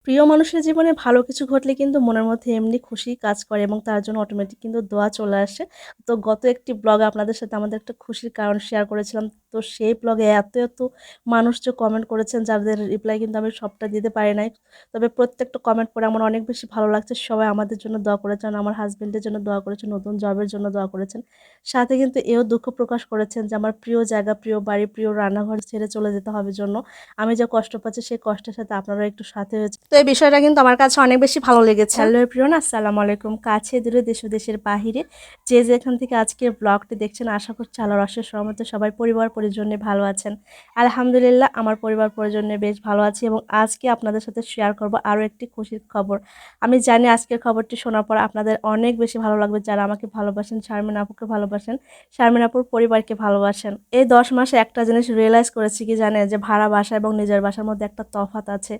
প্রিয় মানুষের জীবনে ভালো কিছু ঘটলে কিন্তু মনের মধ্যে এমনি খুশি কাজ করে এবং তার জন্য অটোমেটিক কিন্তু দোয়া চলে আসে। তো গত একটি ব্লগে আপনাদের সাথে আমাদের একটা খুশির কারণ শেয়ার করেছিলাম। তো সেই ব্লগে এত মানুষ যে কমেন্ট করেছেন যাদের রিপ্লাই কিন্তু আমি সবটা দিতে পারি নাই। তবে প্রত্যেকটা কমেন্ট পড়ে আমার অনেক বেশি ভালো লাগছে। সবাই আমাদের জন্য দোয়া করেছেন, আমার হাসব্যান্ডের জন্য দোয়া করেছেন, নতুন জবের জন্য দোয়া করেছেন। সাথে কিন্তু এও দুঃখ প্রকাশ করেছেন যে আমার প্রিয় জায়গা, প্রিয় বাড়ি, প্রিয় রান্নাঘর ছেড়ে চলে যেতে হবে জন্য। আমি যে কষ্ট পাচ্ছি সেই কষ্টের সাথে আপনারা একটু সাথে হয়েছে। তো এই বিষয়টা কিন্তু আমার কাছে অনেক বেশি ভালো লেগেছে। হ্যালো এভরিওয়ান, আসসালামু আলাইকুম। কাছে দূরে দেশ ও দেশের বাহিরে যে যেখান থেকে আজকের ব্লগটি দেখছেন, আশা করছি আল্লাহর অশেষ রহমতে সবাই পরিবার পরিজন নিয়ে ভালো আছেন। আলহামদুলিল্লাহ, আমার পরিবার পরিজন নিয়ে বেশ ভালো আছি এবং আজকে আপনাদের সাথে শেয়ার করব আরও একটি খুশির খবর। আমি জানি আজকের খবরটি শোনার পর আপনাদের অনেক বেশি ভালো লাগবে, যারা আমাকে ভালোবাসেন, শারমিন আপুকে ভালোবাসেন, শারমিন আপুর পরিবারকে ভালোবাসেন। এই 10 মাসে একটা জিনিস রিয়েলাইজ করেছি, কি জানে, যে ভাড়া বাসা এবং নিজের বাসার মধ্যে একটা তফাৎ আছে।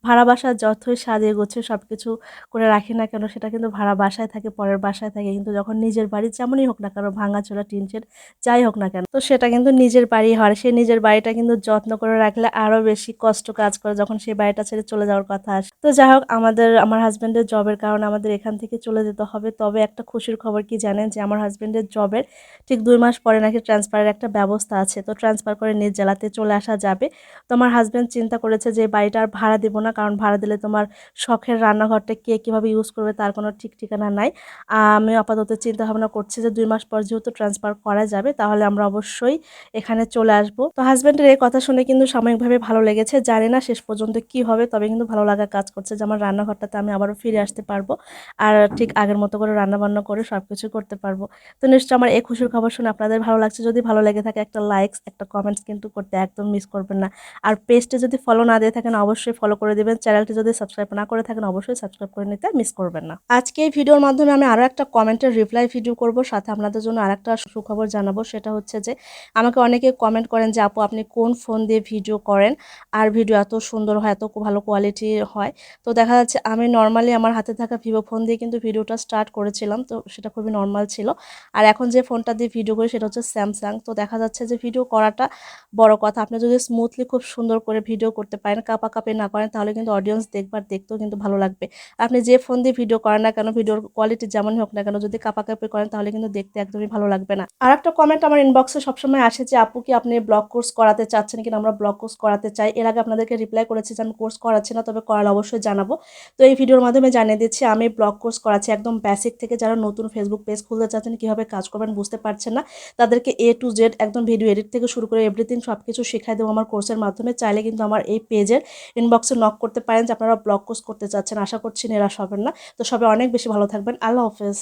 ভাড়া বাসা যতই সাজিয়ে গুছিয়ে সবকিছু করে রাখি না কেন, সেটা কিন্তু ভাড়া বাসায় থাকে, পরের বাসায় থাকে। কিন্তু যখন নিজের বাড়ি যেমনই হোক না কেন, ভাঙাচোরা টিন শেড যাই হোক না কেন, তো সেটা কিন্তু নিজের বাড়ি হয়। সেই নিজের বাড়িটা কিন্তু যত্ন করে রাখলে আরো বেশি কষ্ট কাজ করে যখন সেই বাড়িটা ছেড়ে চলে যাওয়ার কথা আসে। তো যাই হোক, আমার হাজবেন্ডের জবের কারণে আমাদের এখান থেকে চলে যেতে হবে। তবে একটা খুশির খবর কি জানেন, যে আমার হাজবেন্ডের জবের ঠিক 2 মাস পরে নাকি ট্রান্সফারের একটা ব্যবস্থা আছে। তো ট্রান্সফার করে নিজ জেলাতে চলে আসা যাবে। তো আমার হাজব্যান্ড চিন্তা করেছে যে বাড়িটা আর ভাড়া দিব না, কারণ ভাড়া দিলে তোমার শখের রান্নাঘরটা কে কীভাবে ইউজ করবে তার কোনো ঠিক ঠিকানা নাই। আমি আপাতত চিন্তা ভাবনা করছি যে 2 মাস পর যেহেতু ট্রান্সফার করা যাবে, তাহলে আমরা অবশ্যই এখানে চলে আসব। তো হাজব্যান্ডের এই কথা শুনে কিন্তু সাময়িকভাবে ভালো লেগেছে, জানি না শেষ পর্যন্ত কি হবে, তবে কিন্তু ভালো লাগা কাজ করছে যে আমার রান্নাঘরটাতে আমি আবারও ফিরে আসতে পারবো আর ঠিক আগের মতো করে রান্নাবান্না করে সব কিছু করতে পারবো। তো নিশ্চয়ই আমার এই খুশির খবর শুনে আপনাদের ভালো লাগছে। যদি ভালো লেগে থাকে, একটা লাইকস, একটা কমেন্টস কিন্তু করতে একদম মিস করবেন না। আর পেজটি যদি ফলো না দিয়ে থাকেন, অবশ্যই ফলো করে দিবেন। চ্যানেলটি যদি সাবস্ক্রাইব না করে থাকেন, অবশ্যই সাবস্ক্রাইব করে নিতে মিস করবেন না। আজকে এই ভিডিওর মাধ্যমে আমি আরও একটা কমেন্টের রিপ্লাই ভিডিও করব, সাথে আপনাদের জন্য আরেকটা সুখবর জানাবো। সেটা হচ্ছে যে আমাকে অনেকে কমেন্ট করেন যে আপু, আপনি কোন ফোন দিয়ে ভিডিও করেন আর ভিডিও এত সুন্দর হয়, এত ভালো কোয়ালিটি হয়। তো দেখা যাচ্ছে আমি নর্মালি আমার হাতে থাকা ভিভো ফোন দিয়ে কিন্তু ভিডিওটা স্টার্ট করেছিলাম, তো সেটা খুবই নর্মাল ছিল। আর এখন যে ফোনটা দিয়ে ভিডিও করি সেটা হচ্ছে স্যামসাং। তো দেখা যাচ্ছে যে ভিডিও করাটা বড় কথা, আপনি যদি স্মুথলি খুব সুন্দর করে ভিডিও করতে পারেন, কাঁপাকাঁপি না করেন, তাহলে কিন্তু অডিয়েন্স দেখবার দেখতেও কিন্তু ভালো লাগবে। আপনি যে ফোন দিয়ে ভিডিও করেন না কেন, ভিডিওর কোয়ালিটি যেমনই হোক না কেন, যদি কাঁপাকাঁপি করেন তাহলে কিন্তু দেখতে একদমই ভালো লাগবে না। আর একটা কমেন্ট আমার ইনবক্সে সবসময় আসে যে আপু, কি আপনি ব্লগ কোর্স করাতে চাচ্ছেন কিনা? আমরা ব্লগ কোর্স করাতে চাই। এর আগে আপনাদেরকে রিপ্লাই করেছি যে আমি কোর্স করাচ্ছি না, তবে করালে অবশ্যই জানাবো। তো এই ভিডিওর মাধ্যমে জানিয়ে দিচ্ছি, আমি ব্লগ কোর্স করাচ্ছি একদম বেসিক থেকে। যারা নতুন ফেসবুক পেজ খুলতে চাচ্ছেন, কিভাবে কাজ করবেন বুঝতে পারছেন না, তাদেরকে A to Z একদম ভিডিও এডিট থেকে শুরু করে এভরিথিং সবকিছু শেখাই দেবো আমার কোর্সের মাধ্যমে। চাইলে কিন্তু আমার এই পেজের ইনবক্সে নক করতে পারেন যে আপনারা ব্লগ কোর্স করতে চাচ্ছেন। আশা করছি নিরাশ হবেন না। তো সবাই অনেক বেশি ভালো থাকবেন। আল্লাহ হাফেজ।